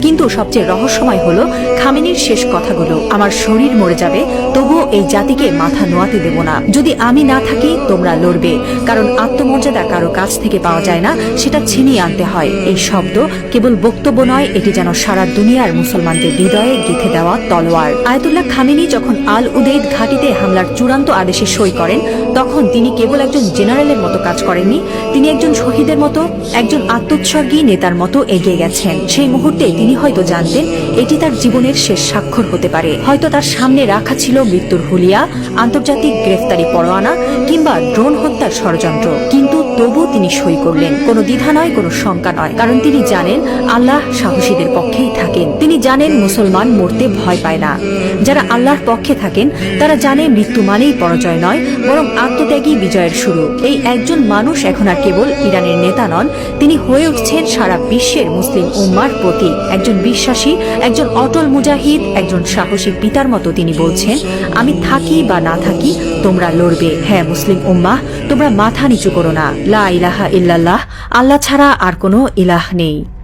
কিন্তু সবচেয়ে রহস্যময় হলো খামেনির শেষ কথাগুলো, আমার শরীর মরে যাবে তবুও এই জাতিকে মাথা নোয়াতে দেব না। যদি আমি না থাকি তোমরা লড়বে, কারণ আত্মমর্যাদা কারো কাছ থেকে পাওয়া যায় না, সেটা ছিনিয়ে আনতে হয়। এই শব্দ কেবল বক্তব্য নয়, এটি যেন সারা দুনিয়ার মুসলমানদের হৃদয়ে গেঁথে দেওয়া তলোয়ার। আয়াতুল্লাহ খামেনি যখন আল উদেইদ ঘাঁটিতে হামলার চূড়ান্ত আদেশে সই করেন, তখন তিনি কেবল একজন জেনারেলের মতো কাজ করেননি, তিনি একজন শহীদের মতো, একজন আত্মোৎসর্গী নেতার মতো এগিয়ে গেছেন। সেই মুহূর্তে তিনি হয়তো জানতেন এটি তার জীবনের শেষ স্বাক্ষর হতে পারে। হয়তো তার সামনে রাখা ছিল মৃত্যুর হুলিয়া, আন্তর্জাতিক গ্রেফতারি পরোয়ানা কিংবা ড্রোন হত্যার ষড়যন্ত্র, কিন্তু তবু তিনি সই করলেন। কোনো দ্বিধা নয়, কোনো শঙ্কা নয়, কারণ তিনি জানেন আল্লাহ সাহসীদের পক্ষেই থাকেন। তিনি জানেন মুসলমান মরতে ভয় পায় না। যারা আল্লাহর পক্ষে থাকেন তারা জানে মৃত্যু মানেই পরাজয় নয়, বরং আত্মত্যাগী বিজয়ের শুরু। এই একজন মানুষ এখন আর কেবল ইরানের নেতা নন, তিনি হয়ে উঠছেন সারা বিশ্বের মুসলিম উম্মার প্রতীক। একজন বিশ্বাসী, একজন অটল মুজাহিদ, একজন সাহসী পিতার মতো তিনি বলছেন, আমি থাকি বা না থাকি তোমরা লড়বে। হ্যাঁ মুসলিম উম্মাহ, তোমরা মাথা নিচু করো না। লা ইলাহা ইল্লাল্লাহ, আল্লাহ ছাড়া আর কোনো ইলাহ নেই।